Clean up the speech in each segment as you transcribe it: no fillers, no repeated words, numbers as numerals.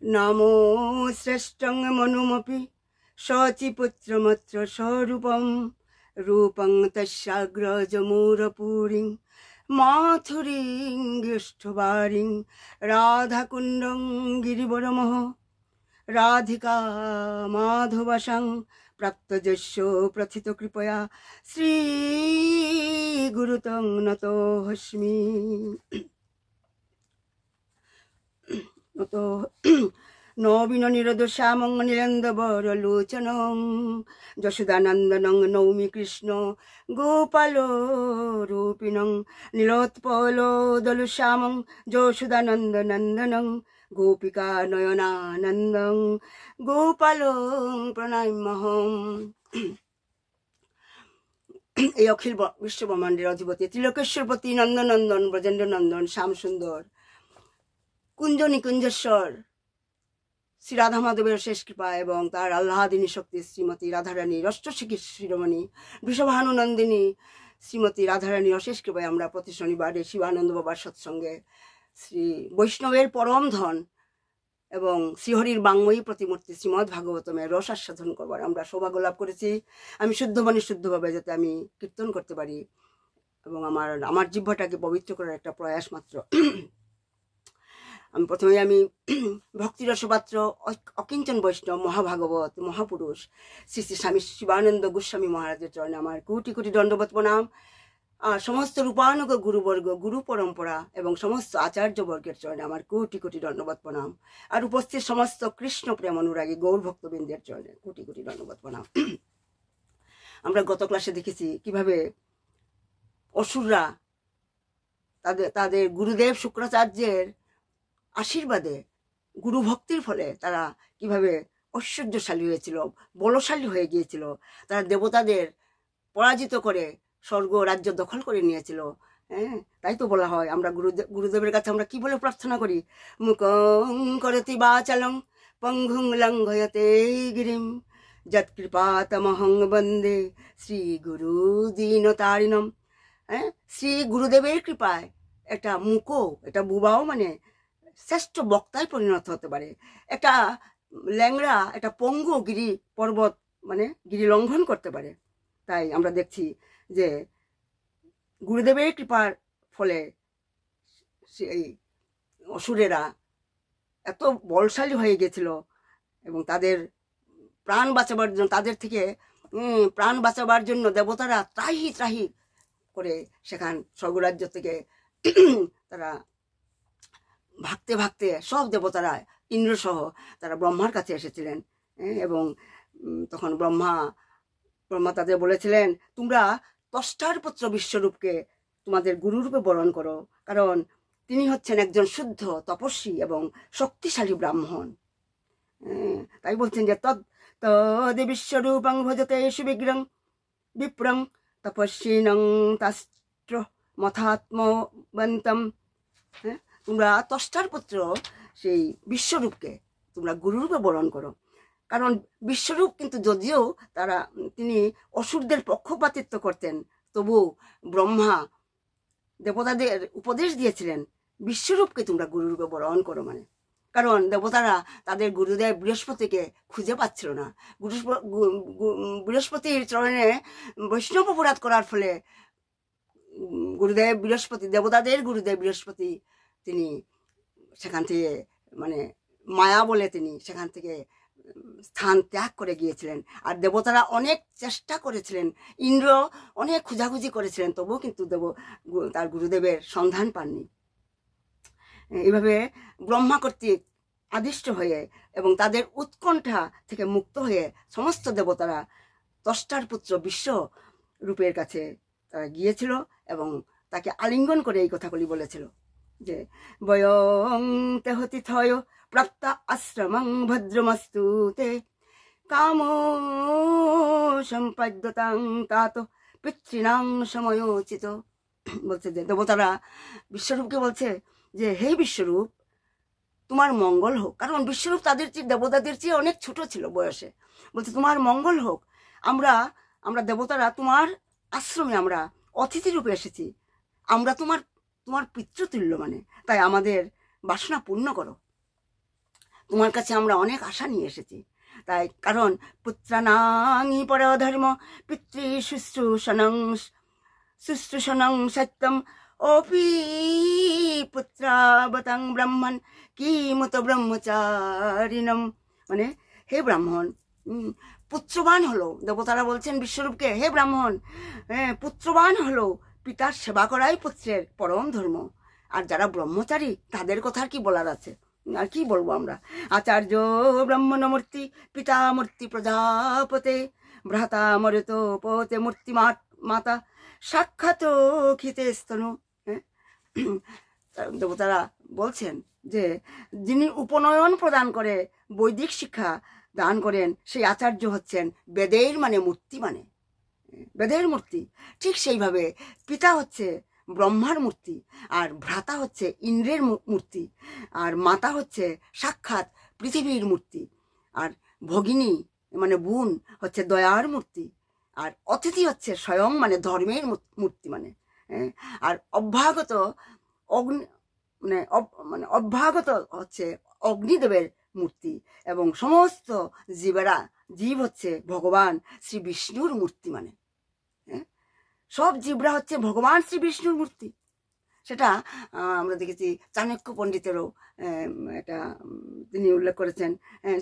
नमो श्रेष्ठं मनुमपि शचिपुत्रमत्र स्वरूपं रूपं तस्याग्रजमूरपुरीं माथुरीं गिष्ठवारीं राधाकुण्डं गिरिवरमः राधिका माधवशं प्राप्तजस्यो प्रथितकृपया श्रीगुरुतं नतोऽस्मि। नवीन निरदश्यामं नीलेन्दवरलोचनं यशोदानन्दनं नौमि कृष्ण गोपालो रूपिणं नीलोत्पलोदलश्यामं यशोदानन्दनन्दनं गोपिका नयनानन्दं गोपालं प्रणमाम्यहम्। এই অখিল বিশ্ব ব্রহ্মাণ্ডের অধিপতি ত্রিলোকেশ্বরপতি নন্দনন্দন ব্রজেন্দ্র নন্দন শ্যাম সুন্দর কুঞ্জ নিকুঞ্জেশ্বর শ্রী রাধা মাধবের শেষ কৃপা এবং তার আহ্লাদিনী শক্তি শ্রীমতী রাধারানীর অষ্টশিখী শিরোমণি বৃষভানুনন্দিনী শ্রীমতী রাধারানীর অশেষ কৃপায় আমরা প্রতি শনিবারে শিবানন্দ বাবার সৎসঙ্গে শ্রী বৈষ্ণবের পরম ধন এবং শ্রীহরির বাংময়ী প্রতিমূর্তি শ্রীমদ্ ভাগবতমের রস আস্বাদন করবার আমরা সৌভাগ্য লাভ করেছি। আমি শুদ্ধবাণী শুদ্ধভাবে যাতে আমি কীর্তন করতে পারি এবং আমার জিহ্বাটাকে পবিত্র করার একটা প্রয়াস মাত্র। আমি প্রথমে ভক্তিরসপাত্র অকিঞ্চন বৈষ্ণব মহাভাগবত মহাপুরুষ শ্রী শ্রী স্বামী শিবানন্দ গোস্বামী মহারাজের চরণে আমার কোটি কোটি দণ্ডবত প্রণাম। আর সমস্ত রূপানুগ গুরুবর্গ গুরু পরম্পরা এবং সমস্ত আচার্যবর্গের চরণে আমার কোটি কোটি দণ্ডবত প্রণাম। আর উপস্থিত সমস্ত কৃষ্ণ প্রেম অনুরাগী গৌর ভক্তবৃন্দের চরণে কোটি কোটি দণ্ডবত প্রণাম। আমরা গত ক্লাসে দেখেছি কিভাবে অসুররা তাদের গুরুদেব শুক্রাচার্যের আশীর্বাদে গুরু ভক্তির ফলে তারা কিভাবে ঐশ্বর্যশালী হয়েছিল, বলশালী হয়ে গিয়েছিল। তারা দেবতাদের পরাজিত করে স্বর্গ রাজ্য দখল করে নিয়েছিল। হ্যাঁ, তাই তো বলা হয় আমরা গুরুদেবের কাছে আমরা কি বলে প্রার্থনা করি, মুখং করতি বাচালং পঙ্গুং লঙ্ঘয়তে গিরিম যৎকৃপাতমহং বন্দে শ্রী গুরু দীনতারিণম। হ্যাঁ, শ্রী গুরুদেবের কৃপায় একটা মুখো, এটা বুবাও মানে শ্রেষ্ঠ বক্তায় পরিণত হতে পারে। একটা ল্যাংড়া, একটা পঙ্গু গিরি পর্বত মানে গিরি লঙ্ঘন করতে পারে। তাই আমরা দেখছি যে গুরুদেবের কৃপার ফলে সেই অসুরেরা এত বলশালী হয়ে গেছিল এবং তাদের প্রাণ বাঁচাবার জন্য, তাদের থেকে প্রাণ বাঁচাবার জন্য দেবতারা ত্রাহি ত্রাহি করে সেখান স্বর্গরাজ্য থেকে তারা ভাগতে ভাগতে সব দেবতারা ইন্দ্রসহ তারা ব্রহ্মার কাছে এসেছিলেন। এবং তখন ব্রহ্মা তাদের বলেছিলেন, তোমরা ত্বষ্টার পুত্র বিশ্বরূপকে তোমাদের গুরুরূপে বরণ করো, কারণ তিনি হচ্ছেন একজন শুদ্ধ তপস্বী এবং শক্তিশালী ব্রাহ্মণ। তাই বলছেন যে তদ বিশ্বরূপং ভজতে সুবিগ্রং বিপ্রং তপস্বিনং তাস্ত্র মথাত্মবন্তম। হ্যাঁ, তোমরা ত্বষ্টার পুত্র সেই বিশ্বরূপকে তোমরা গুরুরূপে বরণ করো, কারণ বিশ্বরূপ কিন্তু যদিও তিনি অসুরদের পক্ষপাতিত্ব করতেন, তবু ব্রহ্মা দেবতাদের উপদেশ দিয়েছিলেন বিশ্বরূপকে তোমরা গুরুরূপে বরণ করো। মানে কারণ দেবতারা তাদের গুরুদেব বৃহস্পতিকে খুঁজে পাচ্ছিল না। বৃহস্পতির চরণে বৈষ্ণব অপরাধ করার ফলে গুরুদেব বৃহস্পতি, দেবতাদের গুরুদেব বৃহস্পতি, তিনি সেখান থেকে মানে মায়া বলে তিনি সেখান থেকে স্থান ত্যাগ করে গিয়েছিলেন। আর দেবতারা অনেক চেষ্টা করেছিলেন, ইন্দ্র অনেক খোঁজাখুঁজি করেছিলেন, তবুও কিন্তু তার গুরুদেবের সন্ধান পাননি। এইভাবে ব্রহ্মা কর্তৃক আদিষ্ট হয়ে এবং তাদের উৎকণ্ঠা থেকে মুক্ত হয়ে সমস্ত দেবতারা ত্বষ্টার পুত্র বিশ্ব রূপের কাছে তারা গিয়েছিল এবং তাকে আলিঙ্গন করে এই কথাগুলি বলেছিল যে বয়ং তেহতি থয় প্রাপ্তা আশ্রমং ভদ্রমস্তু তে কাম সম্পাদ্যতাং তাত পিতৃণাং সময়োচিত। বলছে যে দেবতারা বিশ্বরূপকে বলছে যে হে বিশ্বরূপ, তোমার মঙ্গল হোক, কারণ বিশ্বরূপ তাদের চেয়ে দেবতাদের চেয়ে অনেক ছোট ছিল বয়সে। বলছে তোমার মঙ্গল হোক, আমরা দেবতারা তোমার আশ্রমে আমরা অতিথি রূপে এসেছি, আমরা তোমার পিতৃতুল্য, মানে তাই আমাদের বাসনা পূর্ণ করো। তোমার কাছে আমরা অনেক আশা নিয়ে এসেছি। তাই কারণ পুত্রানাং পরধর্ম পিতৃ শুশ্রূষণং সত্যম অপি পুত্রাবতাং ব্রাহ্মণ কিমুত ব্রহ্মচারিণম। মানে হে ব্রাহ্মণ, পুত্রবান হলো, দেবতারা বলছেন বিশ্বরূপকে, হে ব্রাহ্মণ, পুত্রবান হলো, পিতার সেবা করাই পুত্রের পরম ধর্ম। আর যারা ব্রহ্মচারী তাদের কথা কি বলার আছে, আর কি বলবো আমরা। আচার্য ব্রাহ্মণমূর্তি পিতা মূর্তি প্রজাপতে ভ্রাতা মরুত পতে মূর্তি মাতা সাক্ষাৎ খিতে স্তনু। দেবতারা বলছেন যে যিনি উপনয়ন প্রদান করে বৈদিক শিক্ষা দান করেন সেই আচার্য হচ্ছেন বেদের মানে মূর্তি, মানে বেদের মূর্তি। ঠিক সেইভাবে পিতা হচ্ছে ব্রহ্মার মূর্তি, আর ভ্রাতা হচ্ছে ইন্দ্রের মূর্তি, আর মাতা হচ্ছে সাক্ষাৎ পৃথিবীর মূর্তি, আর ভগিনী মানে বোন হচ্ছে দয়ার মূর্তি, আর অতিথি হচ্ছে স্বয়ং মানে ধর্মের মূর্তি। মানে আর অভ্যাগত অভ্যাগত হচ্ছে অগ্নিদেবের মূর্তি, এবং সমস্ত জীব হচ্ছে ভগবান শ্রী বিষ্ণুর মূর্তি। মানে সব জীবরা হচ্ছে ভগবান শ্রী বিষ্ণুর মূর্তি। সেটা আমরা দেখেছি চাণক্য পণ্ডিতেরও এটা তিনি উল্লেখ করেছেন,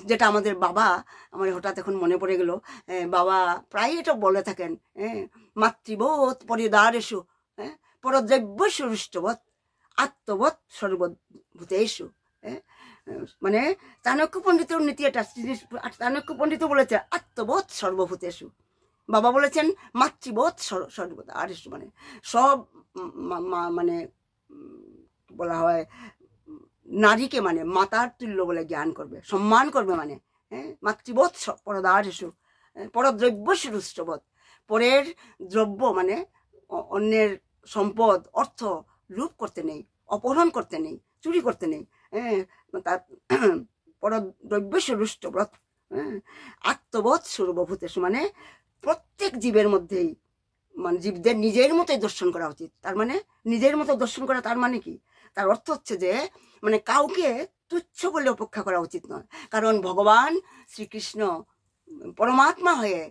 যেটা আমাদের বাবা, আমার হঠাৎ এখন মনে পড়ে গেল, বাবা প্রায় এটা বলে থাকেন, মাতৃবোধ পরিদারেষু পরদ্রব্যস্য রুষ্টবোধ আত্মবোধ সর্বভূতেষু। মানে চাণক্য পণ্ডিতের নীতি এটা, চাণক্য পণ্ডিত বলেছে আত্মবোধ সর্বভূতেষু, বাবা বলেছেন মাতৃবোধ সর্বদা আর মানে সব মানে বলা হয় নারীকে মানে মাতার তুল্য বলে জ্ঞান করবে, সম্মান করবে। মানে মাতৃবোধ পরদারেষু পরদ্রব্য সুরুষ্টবোধ, পরের দ্রব্য মানে অন্যের সম্পদ অর্থ লুপ করতে নেই, অপহরণ করতে নেই, চুরি করতে নেই। তার পরদ্রব্য সুরুষ্টবোধ আত্মবোধ সর্বভূতেষু, মানে প্রত্যেক জীবের মধ্যেই মানে জীবদের নিজের মতোই দর্শন করা উচিত। তার মানে নিজের মতো দর্শন করা তার মানে কি, তার অর্থ হচ্ছে যে মানে কাউকে তুচ্ছ বলে উপেক্ষা করা উচিত নয়। কারণ ভগবান শ্রীকৃষ্ণ পরমাত্মা হয়ে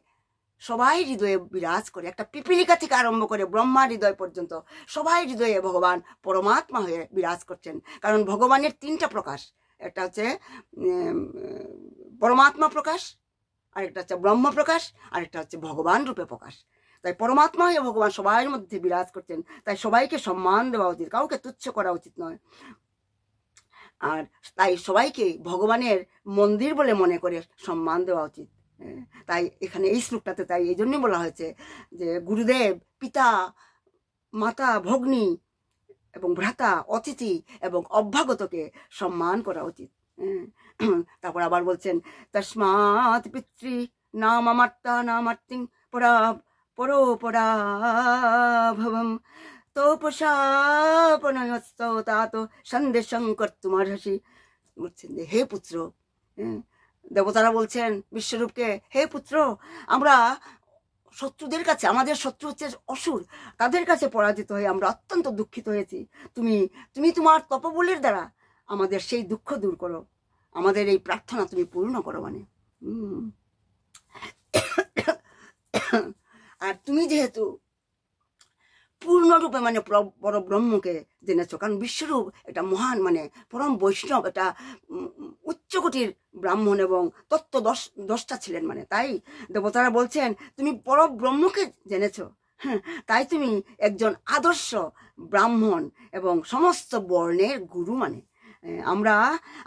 সবাই হৃদয়ে বিরাজ করে, একটা পিপিলিকা থেকে আরম্ভ করে ব্রহ্মা হৃদয় পর্যন্ত সবাই হৃদয়ে ভগবান পরমাত্মা হয়ে বিরাজ করছেন। কারণ ভগবানের তিনটা প্রকাশ, একটা হচ্ছে পরমাত্মা প্রকাশ, আরেকটা হচ্ছে ব্রহ্ম প্রকাশ, আরেকটা হচ্ছে ভগবান রূপে প্রকাশ। তাই পরমাত্মা হয়ে ভগবান সবাই মধ্যে বিরাজ করছেন, তাই সবাইকে সম্মান দেওয়া উচিত, কাউকে তুচ্ছ করা উচিত নয়। আর তাই সবাইকে ভগবানের মন্দির বলে মনে করে সম্মান দেওয়া উচিত। তাই এখানে এই শ্লোকটাতে তাই এই জন্যই বলা হয়েছে যে গুরুদেব, পিতা, মাতা, ভগ্নী এবং ভ্রাতা, অতিথি এবং অভ্যাগতকে সম্মান করা উচিত। তারপর আবার বলছেন তস্মাৎ পিতৃ নামার্তা নামার্তিং পরোপরাভবম তোপসাপনয়স্তৌ তাত সন্দেশং কর্তুমর্হসি। বলছেন যে হে পুত্র, দেবতারা বলছেন বিশ্বরূপকে, হে পুত্র, আমরা শত্রুদের কাছে, আমাদের শত্রু হচ্ছে অসুর, তাদের কাছে পরাজিত হয়ে আমরা অত্যন্ত দুঃখিত হয়েছি। তুমি তোমার তপবলের দ্বারা আমাদের সেই দুঃখ দূর করো, আমাদের এই প্রার্থনা তুমি পূর্ণ করো। মানে আর তুমি যেহেতু পূর্ণরূপে মানে পরব্রহ্মকে জেনেছ, কারণ বিশ্বরূপ এটা মহান মানে পরম বৈষ্ণব, এটা উচ্চকোটির ব্রাহ্মণ এবং তত্ত্ব দশটা ছিলেন। মানে তাই দেবতারা বলছেন তুমি পরব্রহ্মকে জেনেছ, তাই তুমি একজন আদর্শ ব্রাহ্মণ এবং সমস্ত বর্ণের গুরু। মানে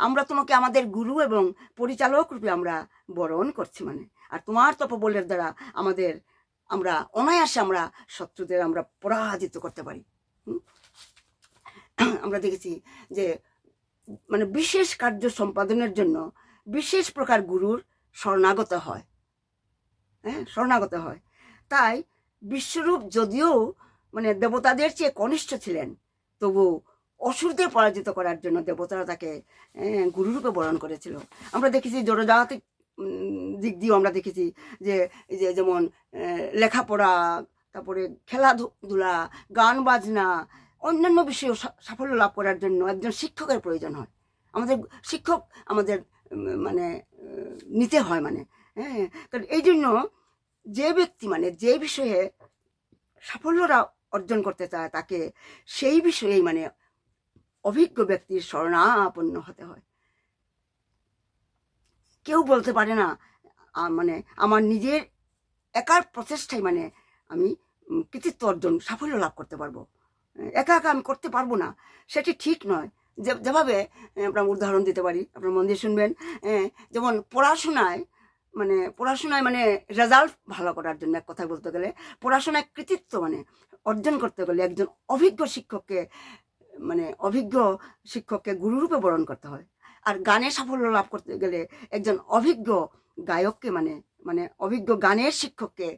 আমরা তোমাকে আমাদের গুরু এবং পরিচালক রূপে আমরা বরণ করছি। মানে আর তোমার তপবলের দ্বারা আমরা অনায়াসে আমরা শত্রুদের আমরা পরাজিত করতে পারি। আমরা দেখেছি যে মানে বিশেষ কার্য সম্পাদনের জন্য বিশেষ প্রকার গুরুর শরণাগত হয়, শরণাগত হয়। তাই বিশ্বরূপ যদিও মানে দেবতাদের চেয়ে কনিষ্ঠ ছিলেন, তবু অসুরদের পরাজিত করার জন্য দেবতারা তাকে গুরুরূপে বরণ করেছিল। আমরা দেখেছি জড়জাগতিক দিক দিয়েও আমরা দেখেছি যে যেমন লেখাপড়া, তারপরে খেলাধুলা, গান বাজনা, অন্যান্য বিষয়ে সাফল্য লাভ করার জন্য একজন শিক্ষকের প্রয়োজন হয়। আমাদের শিক্ষক আমাদের মানে নিতে হয় মানে। হ্যাঁ, কারণ এই জন্য যে ব্যক্তি মানে যে বিষয়ে সাফল্যরা অর্জন করতে চায় তাকে সেই বিষয়েই মানে অভিজ্ঞ ব্যক্তির শরণাপন্ন হতে হয়। কেউ বলতে পারে না মানে আমার নিজের একার প্রচেষ্টায় মানে আমি কৃতিত্ব অর্জন সাফল্য লাভ করতে পারবো, একা একা আমি করতে পারবো না, সেটি ঠিক নয়। যেভাবে আপনার উদাহরণ দিতে পারি, আপনার মন দিয়ে শুনবেন। যেমন পড়াশোনায় মানে রেজাল্ট ভালো করার জন্য এক কথা বলতে গেলে পড়াশোনায় কৃতিত্ব মানে অর্জন করতে গেলে একজন অভিজ্ঞ শিক্ষককে গুরুরূপে বরণ করতে হয়। আর গানে সাফল্য লাভ করতে গেলে একজন অভিজ্ঞ গায়ককে মানে অভিজ্ঞ গানের শিক্ষককে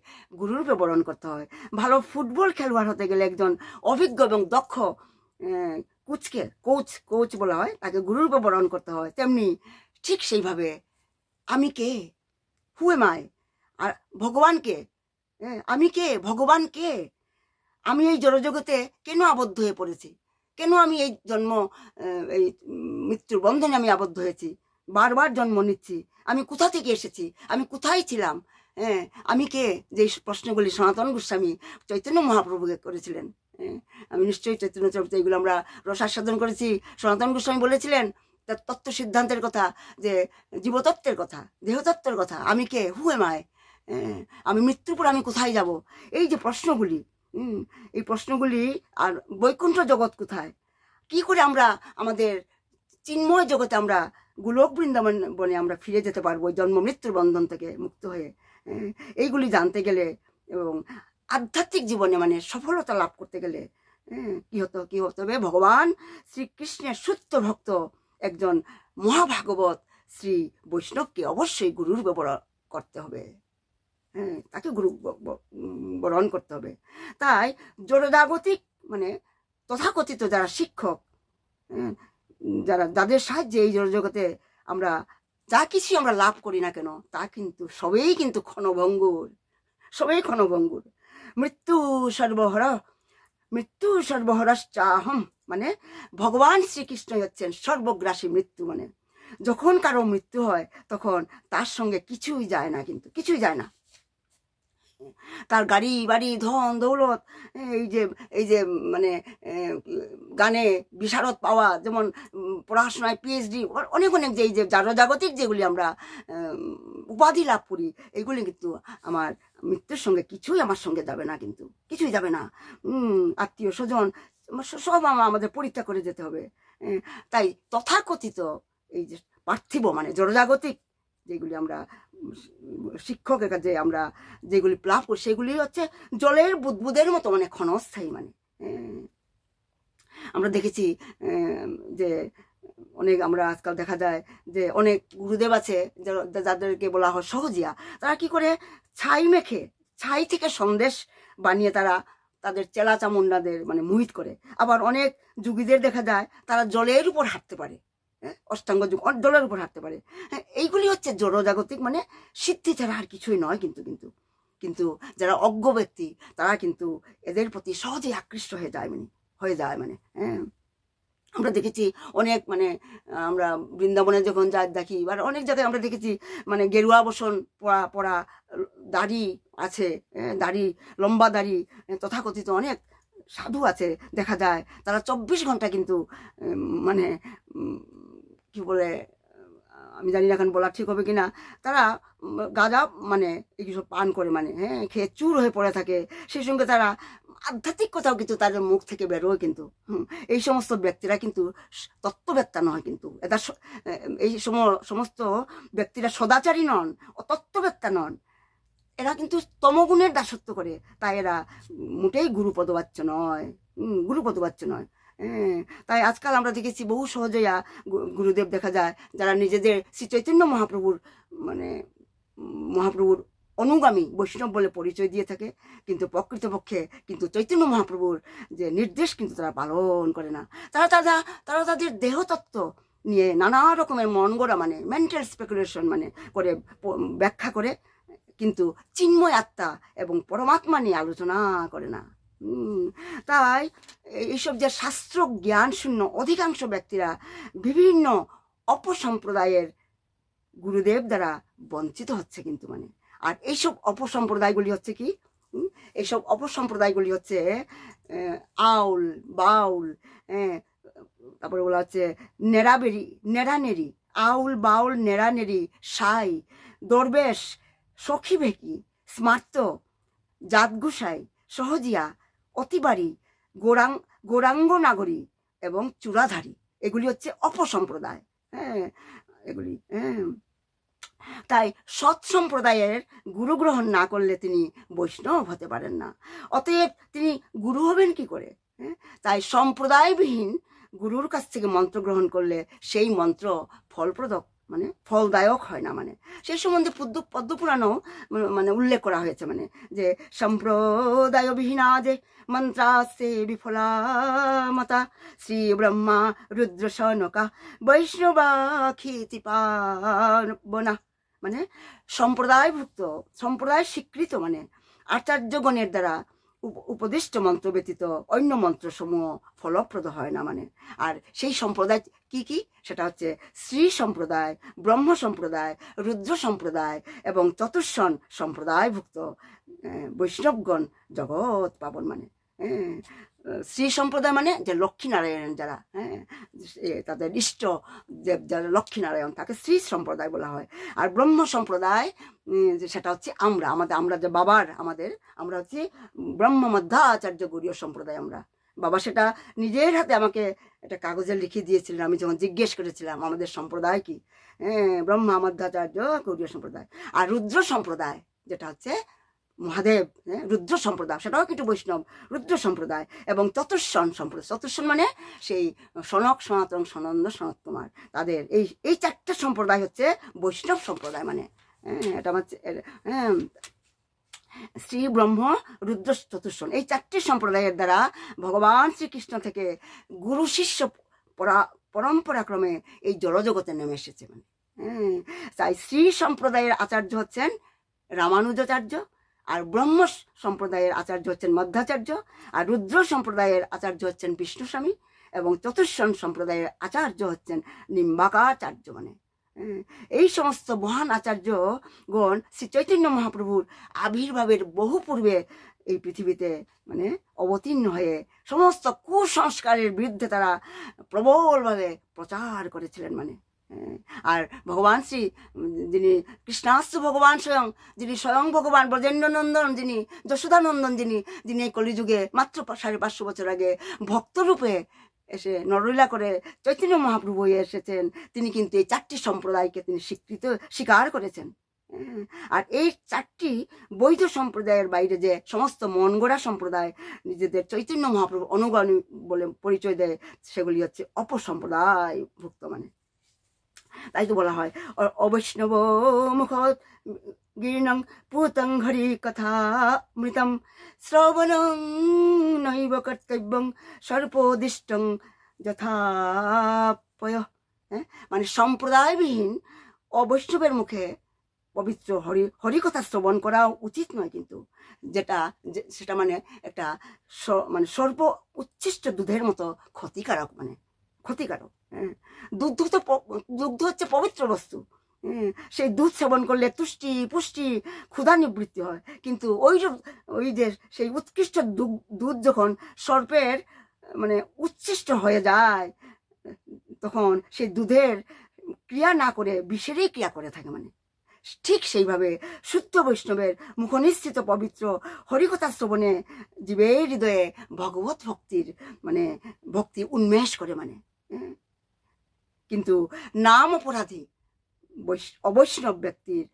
গুরুরূপে বরণ করতে হয়। ভালো ফুটবল খেলোয়াড় হতে গেলে একজন অভিজ্ঞ এবং দক্ষ কোচ বলা হয়, তাকে গুরুরূপে বরণ করতে হয়। তেমনি ঠিক সেইভাবে আমি কে, হু এম আই, আর ভগবানকে, আমি কে, ভগবান কে, আমি এই জড়জগতে কেন আবদ্ধ হয়ে পড়েছি, কেন আমি এই এই মৃত্যুর বন্ধনে আমি আবদ্ধ হয়েছি, বারবার জন্ম নিচ্ছি, আমি কোথা থেকে এসেছি, আমি কোথায় ছিলাম, আমি কে, যে প্রশ্নগুলি সনাতন গোস্বামী চৈতন্য মহাপ্রভুকে করেছিলেন। আমি নিশ্চয়ই চৈতন্য চরিত্র এগুলো আমরা রসাস্বাদন করেছি। সনাতন গোস্বামী বলেছিলেন তার তত্ত্ব সিদ্ধান্তের কথা, যে জীবতত্ত্বের কথা, দেহতত্ত্বের কথা, আমি কে, হু এম আই, আমি মৃত্যুর পর আমি কোথায় যাব, এই যে প্রশ্নগুলি, এই প্রশ্নগুলি, আর বৈকুণ্ঠ জগৎ কোথায়, কি করে আমরা আমাদের চিন্ময় জগতে আমরা গোলক বৃন্দাবন বনে আমরা ফিরে যেতে পারবো জন্ম মৃত্যুর বন্ধন থেকে মুক্ত হয়ে, এইগুলি জানতে গেলে এবং আধ্যাত্মিক জীবনে মানে সফলতা লাভ করতে গেলে কি হতে হবে, ভগবান শ্রীকৃষ্ণের সত্য ভক্ত একজন মহাভাগবত শ্রী বৈষ্ণবকে অবশ্যই গুরুর ব্যবহার করতে হবে, তাকে গুরু বরণ করতে হবে। তাই জড়জাগতিক মানে তথাকথিত যারা শিক্ষক, যাদের সাহায্যে এই জড়জগতে আমরা যা কিছু আমরা লাভ করি না কেন, তা কিন্তু সবেই কিন্তু ক্ষণভঙ্গুর, সবেই ক্ষণভঙ্গুর। মৃত্যু সর্বহরাশ্চাহম, মানে ভগবান শ্রীকৃষ্ণই হচ্ছেন সর্বগ্রাসী মৃত্যু। মানে যখন কারো মৃত্যু হয় তখন তার সঙ্গে কিছুই যায় না, কিন্তু কিছুই যায় না। তার গাড়ি বাড়ি ধন দৌলত, এই যে মানে গানে বিশারদ পাওয়া, যেমন পড়াশোনায় পিএইচডি, অনেক যে এই যে জাগতিক যেগুলি আমরা উপাধি লাভ করি, এইগুলি কিন্তু আমার মৃত্যুর সঙ্গে কিছুই আমার সঙ্গে যাবে না, কিন্তু কিছুই যাবে না। আত্মীয় স্বজন সব আমাদের পরীক্ষা করে যেতে হবে। তাই তথাকথিত এই যে পার্থিব মানে জড়জাগতিক যেগুলি আমরা শিক্ষকের কাছে আমরা যেগুলি লাভ করি, সেগুলি হচ্ছে জলের বুদবুদের মতো, মানে ক্ষণস্থায়ী। মানে আমরা দেখেছি যে অনেক, আমরা আজকাল দেখা যায় যে অনেক গুরুদেব আছে যাদেরকে বলা হয় সহজিয়া, তারা কি করে ছাই মেখে, ছাই থেকে সন্দেশ বানিয়ে তারা তাদের চেলা চামুন্ডাদের মানে মোহিত করে। আবার অনেক যোগীদের দেখা যায় তারা জলের উপর হাঁটতে পারে, অষ্টাঙ্গ যুগ জলের উপর হাঁটতে পারে। এইগুলি হচ্ছে জড়জাগতিক মানে সিদ্ধি ছাড়া আর কিছুই নয়। কিন্তু যারা অজ্ঞ ব্যক্তি তারা কিন্তু এদের প্রতি সহজেই আকৃষ্ট হয়ে যায় মানে আমরা দেখেছি অনেক মানে আমরা বৃন্দাবনে যখন দেখি বা অনেক জায়গায় আমরা দেখেছি মানে গেরুয়া বসন পরা দাড়ি আছে, দাড়ি লম্বা দাড়ি তথাকথিত অনেক সাধু আছে দেখা যায়, তারা 24 ঘন্টা কিন্তু মানে কি বলে আমি জানি না এখন বলা ঠিক হবে কিনা, তারা গাঁজা মানে এইসব পান করে মানে খেয়ে চুর হয়ে পড়ে থাকে। সেই সঙ্গে তারা আধ্যাত্মিক কথাও কিন্তু তাদের মুখ থেকে বেরোয়। কিন্তু এই সমস্ত ব্যক্তিরা কিন্তু তত্ত্ববেত্তা নয়, কিন্তু এটা এই সমস্ত ব্যক্তিরা সদাচারী নন, তত্ত্ববেত্তা নন, এরা কিন্তু তমগুণের দাসত্ব করে। তাই এরা মোটেই গুরুপদবাচ্য নয়। তাই আজকাল আমরা দেখেছি বহু সহজেই গুরুদেব দেখা যায় যারা নিজেদের শ্রী চৈতন্য মহাপ্রভুর অনুগামী বৈষ্ণব বলে পরিচয় দিয়ে থাকে, কিন্তু প্রকৃতপক্ষে কিন্তু চৈতন্য মহাপ্রভুর যে নির্দেশ কিন্তু তারা পালন করে না। তারা তাদের দেহতত্ত্ব নিয়ে নানা রকমের মন গড়া মানে মেন্টাল স্পেকুলেশন মানে করে ব্যাখ্যা করে, কিন্তু চিন্ময় আত্মা এবং পরমাত্মা নিয়ে আলোচনা করে না। তাই এইসব যে শাস্ত্র জ্ঞান শূন্য অধিকাংশ ব্যক্তিরা বিভিন্ন অপসম্প্রদায়ের গুরুদেব দ্বারা বঞ্চিত হচ্ছে কিন্তু মানে। আর এইসব অপসম্প্রদায়গুলি হচ্ছে কি, এইসব অপসম্প্রদায়গুলি হচ্ছে আউল বাউল, তারপরে বলা হচ্ছে নেড়াবেরি নেড়ানেরি, আউল বাউল নেড়ানেরি, সাই, দরবেশ, সখী ভেকি, স্মার্ত, জাতগুসাই, সহজিয়া, অতিবাড়ি, গৌরাঙ্গ নাগরী এবং চূড়াধারী, এগুলি হচ্ছে অপসম্প্রদায়। এগুলি তাই সৎ সম্প্রদায়ের গুরু গ্রহণ না করলে তিনি বৈষ্ণব হতে পারেন না। অতএব তিনি গুরু হবেন কি করে? তাই সম্প্রদায়বিহীন গুরুর কাছ থেকে মন্ত্র গ্রহণ করলে সেই মন্ত্র ফলপ্রদক মানে ফলদায়ক হয় না মানে। সেই সম্বন্ধে পদ্মপুরাণও মানে উল্লেখ করা হয়েছে মানে যে সম্প্রদায়বিহীনা যে মন্ত্রাস্তে বিফলা মতা শ্রী ব্রহ্মা রুদ্র সনকা বৈষ্ণবা খ্যাতিপাবনা, মানে সম্প্রদায়ভুক্ত সম্প্রদায় স্বীকৃত মানে আচার্যগণের দ্বারা উপদিষ্ট মন্ত্র ব্যতীত অন্য মন্ত্রসমূহ ফলপ্রদ হয় না মানে। আর সেই সম্প্রদায় কি কি? সেটা হচ্ছে শ্রী সম্প্রদায়, ব্রহ্ম সম্প্রদায়, রুদ্র সম্প্রদায় এবং চতুর্ষণ সম্প্রদায়ভুক্ত বৈষ্ণবগণ জগৎ পাবন মানে। শ্রী সম্প্রদায় মানে যে লক্ষ্মীনারায়ণ যারা, তাদের ইষ্ট দেব যারা লক্ষ্মীনারায়ণ, তাকে শ্রী সম্প্রদায় বলা হয়। আর ব্রহ্ম সম্প্রদায় সেটা হচ্ছে আমরা যে বাবার আমরা হচ্ছে ব্রহ্ম মধ্যাচার্য গৌড়ীয় সম্প্রদায় আমরা। বাবা সেটা নিজের হাতে আমাকে একটা কাগজে লিখে দিয়েছিলেন আমি যখন জিজ্ঞেস করেছিলাম আমাদের সম্প্রদায় কি। ব্রহ্ম মধ্যাচার্য গৌড়ীয় সম্প্রদায়। আর রুদ্র সম্প্রদায় যেটা হচ্ছে মহাদেব, রুদ্র সম্প্রদায় সেটাও কিন্তু বৈষ্ণব রুদ্র সম্প্রদায়। এবং চতুর্ষণ সম্প্রদায়, চতুর্ষণ মানে সেই সনক সনাতন সনন্দ সনত কুমার, তাদের এই চারটা সম্প্রদায় হচ্ছে বৈষ্ণব সম্প্রদায় মানে। এটা হচ্ছে শ্রী ব্রহ্ম রুদ্র চতুর্ষণ, এই চারটি সম্প্রদায়ের দ্বারা ভগবান শ্রীকৃষ্ণ থেকে গুরু শিষ্য পরম্পরাক্রমে এই জড়জগতে নেমে এসেছে মানে। তাই শ্রী সম্প্রদায়ের আচার্য হচ্ছেন রামানুজাচার্য, আর ব্রহ্ম সম্প্রদায়ের আচার্য হচ্ছেন মধ্যাচার্য, আর রুদ্র সম্প্রদায়ের আচার্য হচ্ছেন বিষ্ণুস্বামী, এবং চতুর্ষণ সম্প্রদায়ের আচার্য হচ্ছেন নিম্বাকাচার্য মানে। এই সমস্ত মহান আচার্যগণ শ্রী চৈতন্য মহাপ্রভুর আবির্ভাবের বহু পূর্বে এই পৃথিবীতে মানে অবতীর্ণ হয়ে সমস্ত কুসংস্কারের বিরুদ্ধে তারা প্রবলভাবে প্রচার করেছিলেন মানে। আর ভগবান শ্রী যিনি কৃষ্ণাস্তু ভগবান যিনি স্বয়ং ভগবান ব্রজেন্দ্র নন্দন, যিনি যশোদানন্দন, যিনি এই কলিযুগে মাত্র 550 বছর আগে ভক্তরূপে এসে নরলীলা করে চৈতন্য মহাপ্রভু হয়ে এসেছেন, তিনি কিন্তু এই চারটি সম্প্রদায়কে তিনি স্বীকার করেছেন। আর এই চারটি বৈধ সম্প্রদায়ের বাইরে যে সমস্ত মনগড়া সম্প্রদায় নিজেদের চৈতন্য মহাপ্রভু অনুগামী বলে পরিচয় দেয়, সেগুলি হচ্ছে অপসম্প্রদায় ভুক্ত মানে। তাই তো বলা হয় অবৈষ্ণব মুখ গিরিণং পুতং হরি কথা মৃতম শ্রবণং নৈব কর্তব্যং সর্পোদিষ্টং যথাপয়। মানে সম্প্রদায়বিহীন অবৈষ্ণবের মুখে পবিত্র হরিকথা শ্রবণ করা উচিত নয়, কিন্তু সেটা মানে একটা মানে সর্ব উচ্ছিষ্ট দুধের মতো ক্ষতিকারক মানে ক্ষতিকারক। দুগ্ধ হচ্ছে পবিত্র বস্তু, সেই দুধ সেবন করলে তুষ্টি পুষ্টি ক্ষুধা নিবৃত্তি হয়, কিন্তু ওই যে সেই উৎকৃষ্ট দুধ যখন সর্পের মানে উচ্ছিষ্ট হয়ে যায়, তখন সেই দুধের ক্রিয়া না করে বিষেরই ক্রিয়া করে থাকে মানে। ঠিক সেইভাবে শুদ্ধ বৈষ্ণবের মুখনিশ্চিত পবিত্র হরিকথা শ্রবণে জীবের হৃদয়ে ভগবত ভক্তির মানে ভক্তি উন্মেষ করে মানে। কিন্তু নাম অপরাধী অবৈষ্ণব ব্যক্তির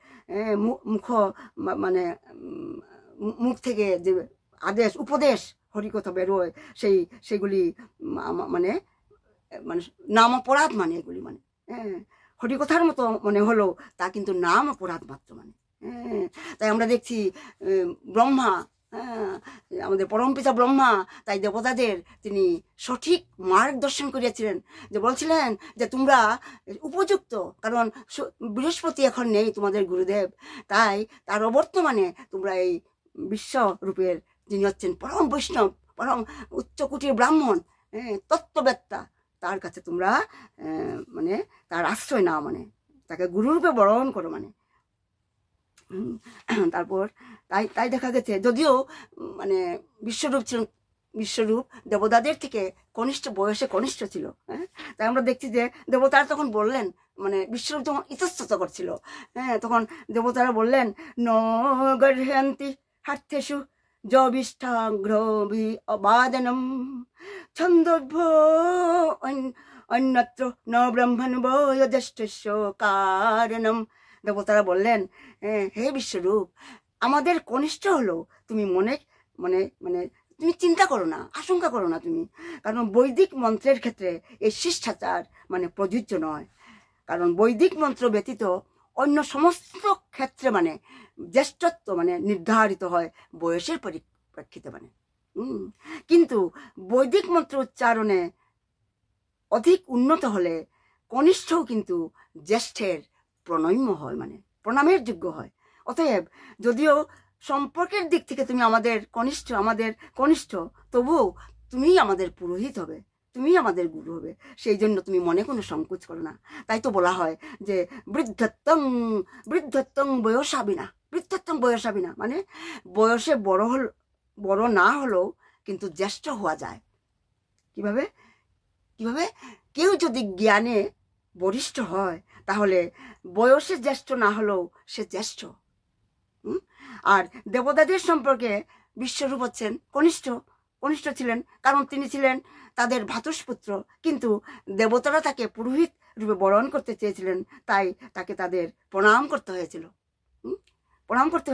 মুখ থেকে যে আদেশ উপদেশ হরিকথা বেরোয় সেগুলি মানে নাম অপরাধ মানে এগুলি মানে হরিকথার মতো মনে হলো তা কিন্তু নাম অপরাধ মাত্র মানে। তাই আমরা দেখছি ব্রহ্মা, আমাদের পরমপিতা ব্রহ্মা তাই দেবতাদের তিনি সঠিক মার্গদর্শন করিয়াছিলেন, যে বলছিলেন যে তোমরা উপযুক্ত, কারণ বৃহস্পতি এখন নেই তোমাদের গুরুদেব, তাই তার অবর্তমানে তোমরা এই বিশ্বরূপের যিনি হচ্ছেন পরম বৈষ্ণব পরম উচ্চকোটির ব্রাহ্মণ তত্ত্ববেত্তা, তার কাছে তোমরা মানে তার আশ্রয় নাও মানে তাকে গুরুরূপে বরণ করো মানে। তারপর তাই তাই দেখা গেছে, যদিও মানে বিশ্বরূপ দেবতাদের থেকে কনিষ্ঠ, বয়সে কনিষ্ঠ ছিল, হ্যাঁ, তাই আমরা দেখছি যে দেবতারা তখন বললেন, মানে বিশ্বরূপ যখন ইতস্তত করছিল, হ্যাঁ, তখন দেবতারা বললেন, ন গর্হন্তি হার্থেষু যবিষ্ঠাগ্রভি অবাদনম ছন্দোভ্য অন্যত্র ন ব্রহ্মণ বয়োজ্যেষ্ঠস্য কারণম। দেবতারা বললেন, হে বিশ্বরূপ, আমাদের কনিষ্ঠ হলো, তুমি মনে মানে মানে তুমি চিন্তা করো না, আশঙ্কা করো না তুমি, কারণ বৈদিক মন্ত্রের ক্ষেত্রে এই শিষ্টাচার মানে প্রযোজ্য নয়। কারণ বৈদিক মন্ত্র ব্যতীত অন্য সমস্ত ক্ষেত্রে মানে জ্যেষ্ঠত্ব মানে নির্ধারিত হয় বয়সের পরিপ্রেক্ষিতে মানে। কিন্তু বৈদিক মন্ত্র উচ্চারণে অধিক উন্নত হলে কনিষ্ঠও কিন্তু জ্যেষ্ঠের প্রণম্য হয়, মানে প্রণামের যোগ্য হয়। অতএব যদিও সম্পর্কের দিক থেকে তুমি আমাদের কনিষ্ঠ, তবুও তুমি আমাদের পুরোহিত হবে, তুমি আমাদের গুরু হবে, সেই জন্য তুমি মনে কোনো সংকোচ করো না। তাই তো বলা হয় যে বৃদ্ধত্বং বয়সাবিনা, মানে বয়সে বড় না হলেও কিন্তু জ্যেষ্ঠ হওয়া যায়। কিভাবে? কেউ যদি জ্ঞানে বরিষ্ঠ হয় তাহলে বয়সে জ্যেষ্ঠ না হলেও সে জ্যেষ্ঠ। আর দেবতাদের সম্পর্কে বিশ্বরূপ হচ্ছেন কনিষ্ঠ ছিলেন, কারণ তিনি ছিলেন তাদের ভ্রাতুষ্পুত্র, কিন্তু দেবতারা তাকে পুরোহিত রূপে বরণ করতে চেয়েছিলেন, তাই তাকে তাদের প্রণাম করতে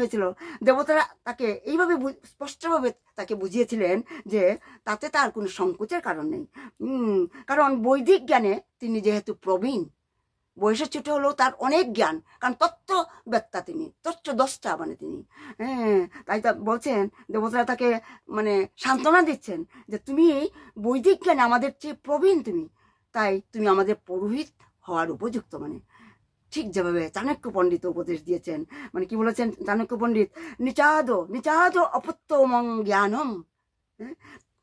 হয়েছিল। দেবতারা তাকে এইভাবে স্পষ্টভাবে তাকে বুঝিয়েছিলেন যে তাতে তার কোনো সংকোচের কারণ নেই, কারণ বৈদিক জ্ঞানে তিনি যেহেতু প্রবীণ, বয়সে ছোট হলেও তার অনেক জ্ঞান, কারণ তত্ত্ববেত্তা তিনি, তত্ত্বদ্রষ্টা মানে তিনি, হ্যাঁ, তাই তা বলছেন, দেবতারা তাকে মানে সান্ত্বনা দিচ্ছেন যে তুমি বৈদিক জ্ঞানে আমাদের চেয়ে প্রবীণ তুমি, তাই তুমি আমাদের পুরোহিত হওয়ার উপযুক্ত। মানে ঠিক যেভাবে চাণক্য পণ্ডিত উপদেশ দিয়েছেন, মানে কি বলেছেন চাণক্য পণ্ডিত, নিচাদ অপত্যমং জ্ঞানম,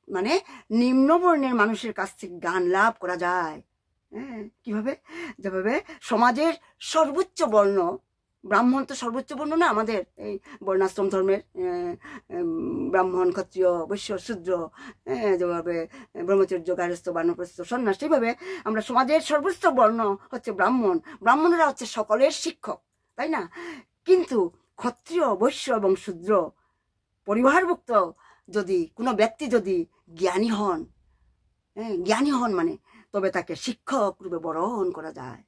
মানে নিম্নবর্ণের মানুষের কাছ থেকে জ্ঞান লাভ করা যায়। হ্যাঁ, কিভাবে? যেভাবে সমাজের সর্বোচ্চ বর্ণ, ব্রাহ্মণ তো সর্বোচ্চ বর্ণ না আমাদের এই বর্ণাশ্রম ধর্মের, ব্রাহ্মণ, ক্ষত্রিয়, বৈশ্য, শূদ্র, যেভাবে ব্রহ্মচর্য, গার্হস্থ্য, বানপ্রস্থ, সন্ন্যাস, সেইভাবে আমরা সমাজের সর্বোচ্চ বর্ণ হচ্ছে ব্রাহ্মণরা হচ্ছে সকলের শিক্ষক, তাই না? কিন্তু ক্ষত্রিয়, বৈশ্য এবং শূদ্র পরিবারভুক্ত যদি কোনো ব্যক্তি যদি জ্ঞানী হন মানে তবে তাকে শিক্ষক রূপে বরণ করা যায়।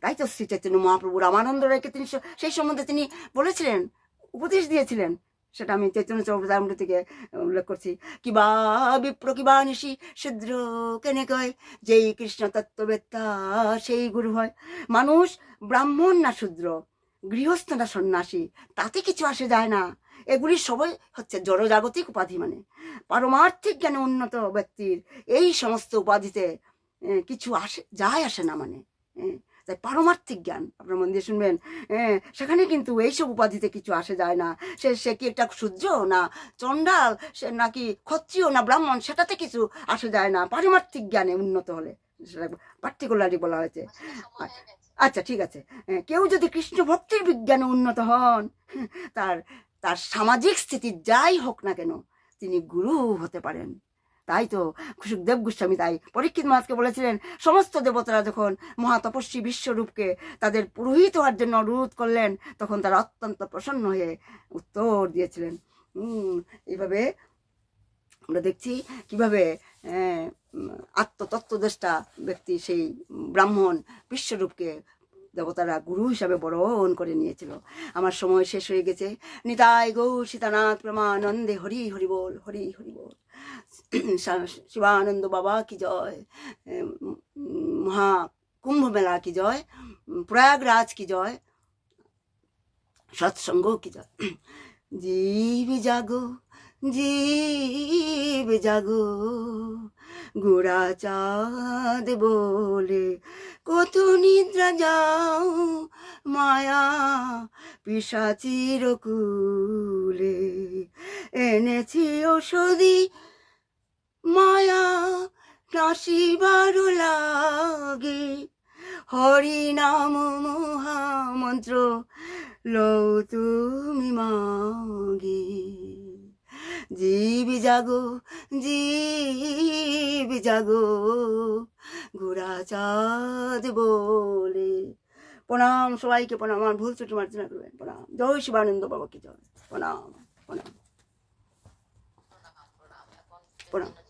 তাই তো শ্রী চৈতন্য মহাপ্রভু রামানন্দ রায়কে তিনি সেই সম্বন্ধে তিনি বলেছিলেন, উপদেশ দিয়েছিলেন, সেটা আমি চৈতন্য চরিতামৃত থেকে উল্লেখ করছি। কিবা বিপ্র কিবা নিশি শূদ্র কেনে কয়, যেই কৃষ্ণ তত্ত্ববেত্তা সেই গুরু হয়। মানুষ ব্রাহ্মণ না শূদ্র, গৃহস্থ না সন্ন্যাসী, তাতে কিছু আসে যায় না। এগুলি সবাই হচ্ছে জড়জাগতিক উপাধি, মানে পারমার্থিক জ্ঞানে উন্নত ব্যক্তির এই সমস্ত উপাধিতে কিছু আসে না, মানে তাই পারমার্থিক জ্ঞান আপনার মন দিয়ে শুনবেন, সেখানে কিন্তু এইসব উপাধিতে কিছু আসে যায় না। সে কি একটা শূদ্র না চণ্ডাল, সে নাকি ক্ষত্রিয় না ব্রাহ্মণ, সেটাতে কিছু আসে যায় না। পারমার্থিক জ্ঞানে উন্নত হলে, সেটা পার্টিকুলারলি বলা হয়েছে। আচ্ছা, ঠিক আছে, কেউ যদি কৃষ্ণ ভক্তির বিজ্ঞানে উন্নত হন, তার সামাজিক স্থিতি যাই হোক না কেন তিনি গুরু হতে পারেন। তাই তো সুখদেব গোস্বামী তাই পরীক্ষিত মহারাজকে বলেছিলেন, সমস্ত দেবতারা যখন মহাতপস্বী বিশ্বরূপকে তাদের পুরোহিত হওয়ার জন্য অনুরোধ করলেন, তখন তারা অত্যন্ত প্রসন্ন হয়ে উত্তর দিয়েছিলেন। এইভাবে আমরা দেখছি কিভাবে আত্মতত্ত্বদ্রষ্টা ব্যক্তি সেই ব্রাহ্মণ বিশ্বরূপকে দেবতারা গুরু হিসাবে বরণ করে নিয়েছিল। আমার সময় শেষ হয়ে গেছে। নিতাই গৌর সীতানাথ প্রেমানন্দে হরি হরি বল, হরি হরি বল। শিবানন্দ বাবা কি জয়, মহা কুম্ভ মেলা কি জয়, প্রয়াগরাজ কি জয়, সৎসঙ্গ কি জয়। জীব জাগো, জীব জাগো, গোড়া চাঁদ বলে কত নিদ্রা যাও, মায়া পিশাচির কুলে এনেছি ঔষধি, মায়া নাশিবার লাগে, হরি নাম মহামন্ত্র লও তুমি মাগে। জীব জাগো, জীব জাগো, ঘোড়া চাঁদ বলে। প্রণাম সবাইকে, প্রণাম। আমার ভুল ত্রুটি মার্জনা করবেন। প্রণাম। জয় শিবানন্দ বাবাকে জয়। প্রণাম প্রণাম প্রণাম।